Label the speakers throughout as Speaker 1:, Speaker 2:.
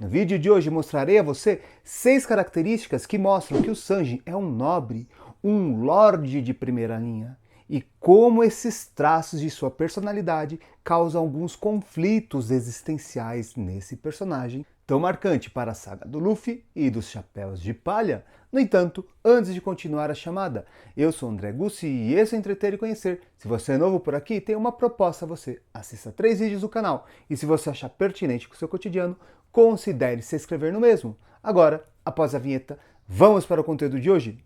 Speaker 1: No vídeo de hoje mostrarei a você 6 características que mostram que o Sanji é um nobre, um lorde de primeira linha, e como esses traços de sua personalidade causam alguns conflitos existenciais nesse personagem tão marcante para a saga do Luffy e dos Chapéus de Palha. No entanto, antes de continuar a chamada, eu sou André Gussi e esse é Entreter e Conhecer. Se você é novo por aqui, tem uma proposta a você. Assista 3 vídeos do canal e se você achar pertinente com o seu cotidiano, considere se inscrever no mesmo. Agora, após a vinheta, vamos para o conteúdo de hoje?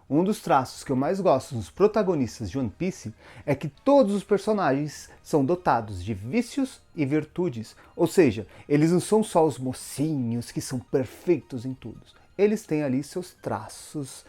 Speaker 1: Um dos traços que eu mais gosto nos protagonistas de One Piece é que todos os personagens são dotados de vícios e virtudes, ou seja, eles não são só os mocinhos que são perfeitos em tudo. Eles têm ali seus traços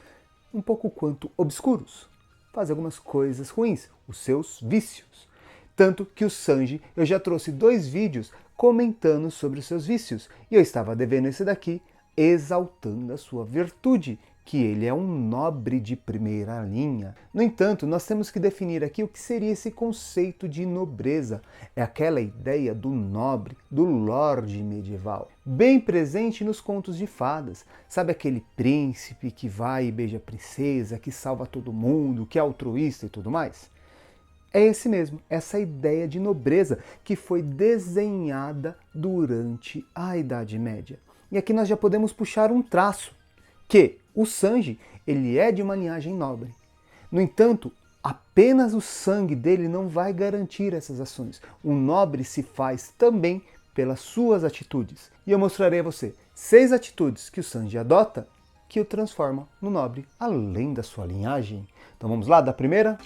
Speaker 1: um pouco quanto obscuros, fazem algumas coisas ruins, os seus vícios. Tanto que o Sanji, eu já trouxe 2 vídeos comentando sobre os seus vícios, e eu estava devendo esse daqui, exaltando a sua virtude, que ele é um nobre de primeira linha. No entanto, nós temos que definir aqui o que seria esse conceito de nobreza. É aquela ideia do nobre, do lorde medieval, bem presente nos contos de fadas. Sabe aquele príncipe que vai e beija a princesa, que salva todo mundo, que é altruísta e tudo mais? É esse mesmo, essa ideia de nobreza que foi desenhada durante a Idade Média. E aqui nós já podemos puxar um traço, que o Sanji, ele é de uma linhagem nobre. No entanto, apenas o sangue dele não vai garantir essas ações. O nobre se faz também pelas suas atitudes. E eu mostrarei a você 6 atitudes que o Sanji adota que o transforma no nobre, além da sua linhagem. Então vamos lá, da primeira?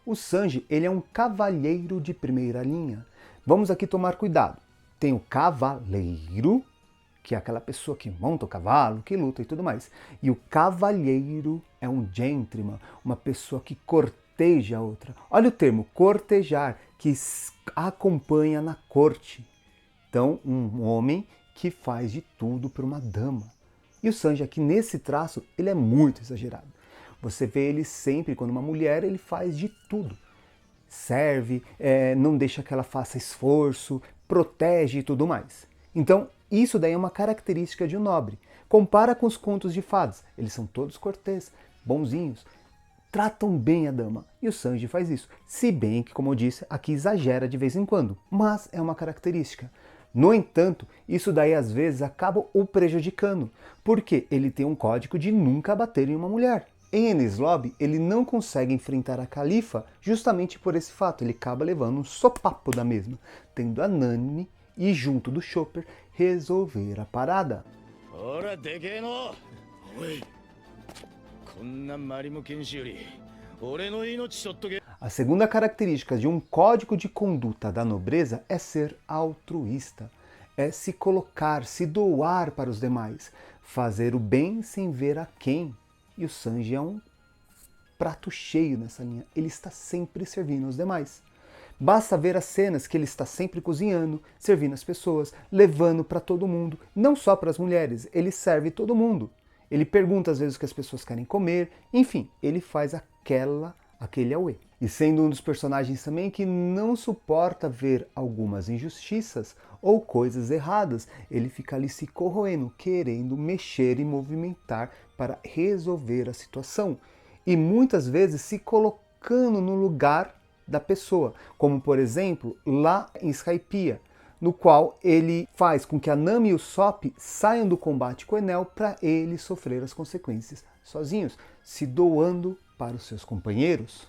Speaker 1: O Sanji, ele é um cavalheiro de primeira linha. Vamos aqui tomar cuidado. Tem o cavaleiro, que é aquela pessoa que monta o cavalo, que luta e tudo mais. E o cavalheiro é um gentleman, uma pessoa que corteja a outra. Olha o termo, cortejar, que acompanha na corte. Então, um homem que faz de tudo por uma dama. E o Sanji aqui, nesse traço, ele é muito exagerado. Você vê ele sempre, quando uma mulher, ele faz de tudo. Serve, não deixa que ela faça esforço, protege e tudo mais. Então, isso daí é uma característica de um nobre. Compara com os contos de fadas. Eles são todos cortês, bonzinhos, tratam bem a dama. E o Sanji faz isso. Se bem que, como eu disse, aqui exagera de vez em quando. Mas é uma característica. No entanto, isso daí às vezes acaba o prejudicando. Porque ele tem um código de nunca bater em uma mulher. Em Enies Lobby, ele não consegue enfrentar a Califa justamente por esse fato. Ele acaba levando um sopapo da mesma, tendo a Nami e junto do Chopper resolver a parada. A segunda característica de um código de conduta da nobreza é ser altruísta. É se colocar, se doar para os demais, fazer o bem sem ver a quem. E o Sanji é um prato cheio nessa linha. Ele está sempre servindo aos demais. Basta ver as cenas que ele está sempre cozinhando, servindo as pessoas, levando para todo mundo. Não só para as mulheres, ele serve todo mundo. Ele pergunta às vezes o que as pessoas querem comer. Enfim, ele faz aquele auê. E sendo um dos personagens também que não suporta ver algumas injustiças ou coisas erradas, ele fica ali se corroendo, querendo mexer e movimentar para resolver a situação. E muitas vezes se colocando no lugar da pessoa, como por exemplo lá em Skypiea, no qual ele faz com que a Nami e o Sop saiam do combate com o Enel para ele sofrer as consequências sozinhos, se doando para os seus companheiros.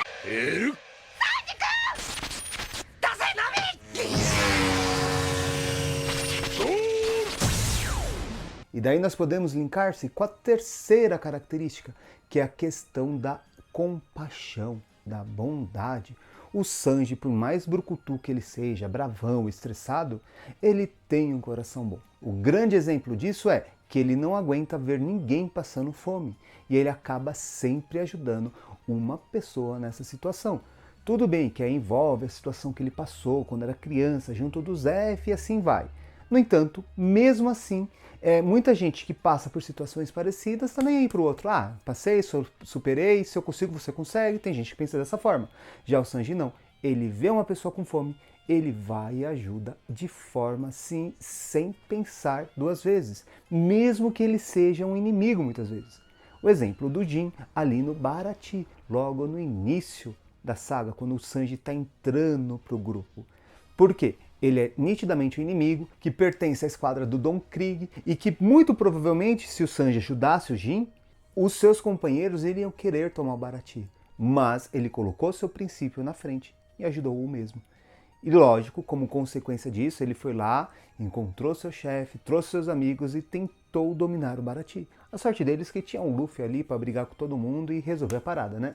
Speaker 1: E daí nós podemos linkar-se com a terceira característica, que é a questão da compaixão, da bondade. O Sanji, por mais brucutu que ele seja, bravão, estressado, ele tem um coração bom. O grande exemplo disso é que ele não aguenta ver ninguém passando fome. E ele acaba sempre ajudando uma pessoa nessa situação. Tudo bem que aí envolve a situação que ele passou quando era criança, junto do Zef e assim vai. No entanto, mesmo assim, muita gente que passa por situações parecidas está nem aí para o outro. Ah, passei, superei, se eu consigo, você consegue. Tem gente que pensa dessa forma. Já o Sanji não. Ele vê uma pessoa com fome, ele vai e ajuda de forma assim, sem pensar duas vezes. Mesmo que ele seja um inimigo muitas vezes. O exemplo do Jin ali no Baratie, logo no início da saga, quando o Sanji está entrando para o grupo. Por quê? Ele é nitidamente um inimigo que pertence à esquadra do Don Krieg e que muito provavelmente, se o Sanji ajudasse o Jin, os seus companheiros iriam querer tomar o Baratie. Mas ele colocou seu princípio na frente e ajudou o mesmo. E lógico, como consequência disso, ele foi lá, encontrou seu chefe, trouxe seus amigos e tentou dominar o Baratie. A sorte deles é que tinha um Luffy ali para brigar com todo mundo e resolver a parada, né?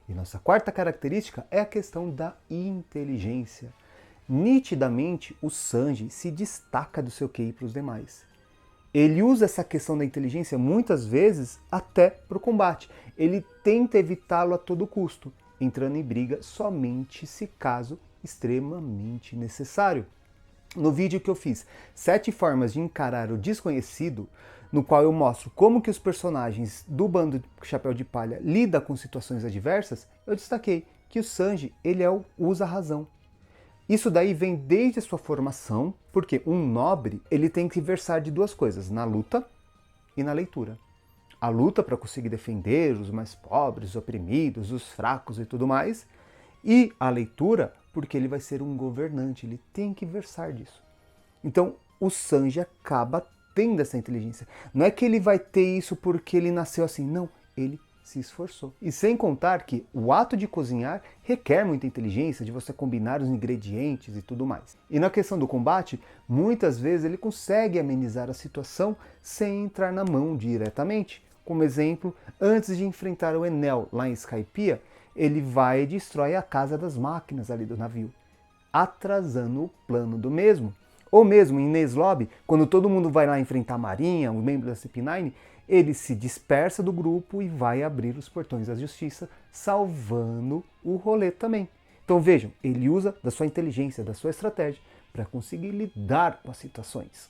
Speaker 1: E nossa quarta característica é a questão da inteligência. Nitidamente, o Sanji se destaca do seu QI para os demais. Ele usa essa questão da inteligência muitas vezes até para o combate. Ele tenta evitá-lo a todo custo, entrando em briga somente se caso extremamente necessário. No vídeo que eu fiz, 7 formas de encarar o desconhecido, no qual eu mostro como que os personagens do bando Chapéu de Palha lidam com situações adversas, eu destaquei que o Sanji ele usa a razão. Isso daí vem desde a sua formação, porque um nobre ele tem que versar de duas coisas, na luta e na leitura. A luta para conseguir defender os mais pobres, os oprimidos, os fracos e tudo mais, e a leitura porque ele vai ser um governante, ele tem que versar disso. Então o Sanji acaba tendo essa inteligência. Não é que ele vai ter isso porque ele nasceu assim, não, ele se esforçou. E sem contar que o ato de cozinhar requer muita inteligência, de você combinar os ingredientes e tudo mais. E na questão do combate, muitas vezes ele consegue amenizar a situação sem entrar na mão diretamente. Como exemplo, antes de enfrentar o Enel lá em Skypiea, ele vai e destrói a casa das máquinas ali do navio, atrasando o plano do mesmo. Ou mesmo em Enies Lobby, quando todo mundo vai lá enfrentar a Marinha, os membros da CP9, ele se dispersa do grupo e vai abrir os portões da justiça, salvando o rolê também. Então vejam, ele usa da sua inteligência, da sua estratégia, para conseguir lidar com as situações.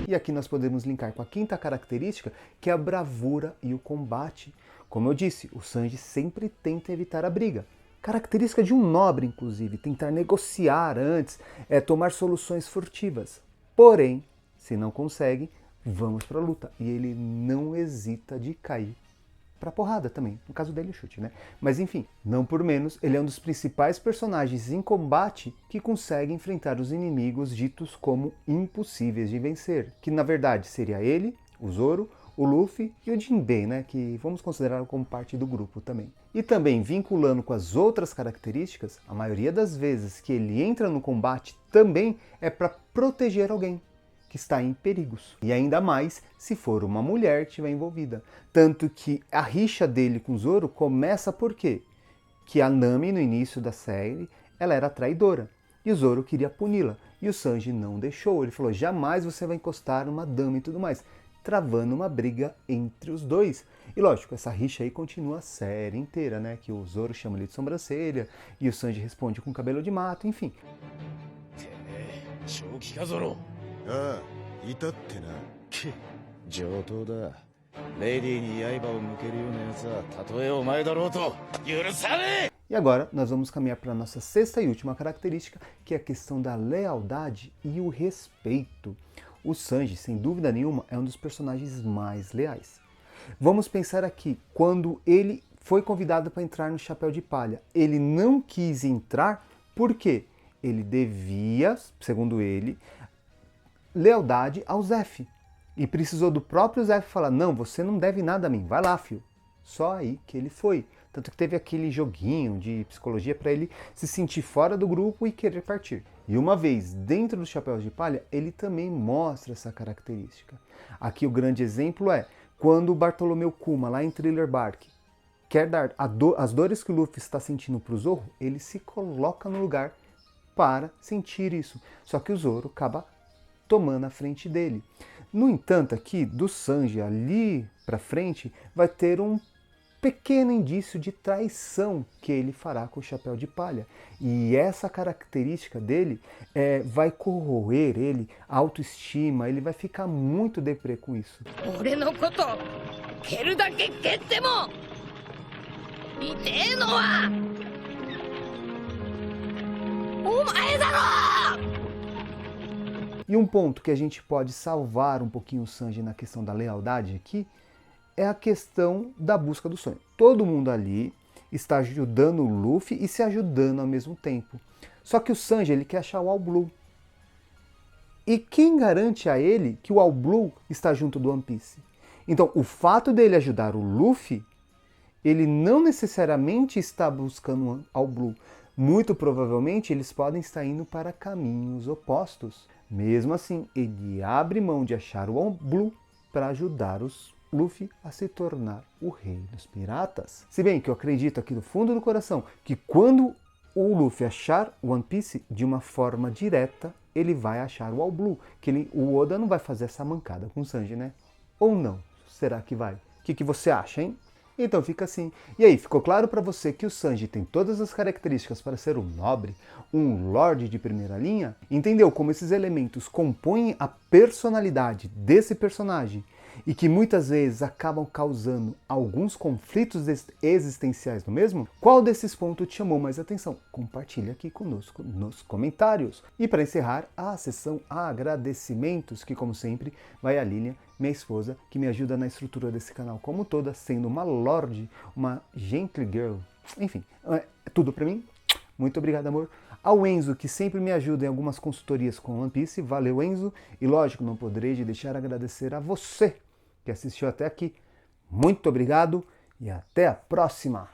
Speaker 1: E aqui nós podemos linkar com a quinta característica, que é a bravura e o combate. Como eu disse, o Sanji sempre tenta evitar a briga. Característica de um nobre, inclusive, tentar negociar antes, tomar soluções furtivas. Porém, se não consegue, vamos para a luta. E ele não hesita de cair para porrada também. No caso dele, o chute, né? Mas enfim, não por menos, ele é um dos principais personagens em combate que consegue enfrentar os inimigos ditos como impossíveis de vencer. Que na verdade seria ele, o Zoro, o Luffy e o Jinbei, né, que vamos considerar como parte do grupo também. E também vinculando com as outras características, a maioria das vezes que ele entra no combate também é para proteger alguém que está em perigos. E ainda mais se for uma mulher que estiver envolvida. Tanto que a rixa dele com o Zoro começa por quê? Que a Nami, no início da série, ela era traidora. E o Zoro queria puni-la. E o Sanji não deixou. Ele falou, jamais você vai encostar numa dama e tudo mais, travando uma briga entre os dois. E lógico, essa rixa aí continua a série inteira, né? Que o Zoro chama ele de sobrancelha, e o Sanji responde com cabelo de mato, enfim. E agora nós vamos caminhar para a nossa sexta e última característica, que é a questão da lealdade e o respeito. O Sanji, sem dúvida nenhuma, é um dos personagens mais leais. Vamos pensar aqui, quando ele foi convidado para entrar no Chapéu de Palha, ele não quis entrar porque ele devia, segundo ele, lealdade ao Zeff. E precisou do próprio Zeff falar, não, você não deve nada a mim, vai lá, filho. Só aí que ele foi. Tanto que teve aquele joguinho de psicologia para ele se sentir fora do grupo e querer partir. E uma vez dentro dos Chapéus de Palha, ele também mostra essa característica. Aqui o grande exemplo é quando o Bartolomeu Kuma, lá em Thriller Bark, quer dar as dores que o Luffy está sentindo para o Zoro, ele se coloca no lugar para sentir isso. Só que o Zoro acaba tomando a frente dele. No entanto, aqui do Sanji ali para frente vai ter um pequeno indício de traição que ele fará com o Chapéu de Palha. E essa característica dele vai corroer ele, a autoestima, ele vai ficar muito deprê com isso. E um ponto que a gente pode salvar um pouquinho o Sanji na questão da lealdade aqui é a questão da busca do sonho. Todo mundo ali está ajudando o Luffy e se ajudando ao mesmo tempo. Só que o Sanji ele quer achar o All Blue. E quem garante a ele que o All Blue está junto do One Piece? Então, o fato dele ajudar o Luffy, ele não necessariamente está buscando o All Blue. Muito provavelmente eles podem estar indo para caminhos opostos. Mesmo assim, ele abre mão de achar o All Blue para ajudar os Luffy a se tornar o rei dos piratas. Se bem que eu acredito aqui no fundo do coração que quando o Luffy achar o One Piece de uma forma direta, ele vai achar o All Blue. O Oda não vai fazer essa mancada com o Sanji, né? Ou não? Será que vai? O que você acha, hein? Então fica assim. E aí, ficou claro para você que o Sanji tem todas as características para ser um nobre, um lorde de primeira linha? Entendeu como esses elementos compõem a personalidade desse personagem e que muitas vezes acabam causando alguns conflitos existenciais no mesmo? Qual desses pontos te chamou mais atenção? Compartilha aqui conosco nos comentários. E para encerrar, a sessão agradecimentos, que como sempre vai a Lilian, minha esposa, que me ajuda na estrutura desse canal como toda, sendo uma lorde, uma gentle girl, enfim, é tudo para mim. Muito obrigado, amor. Ao Enzo, que sempre me ajuda em algumas consultorias com One Piece. Valeu, Enzo. E lógico, não poderei de deixar agradecer a você que assistiu até aqui. Muito obrigado e até a próxima!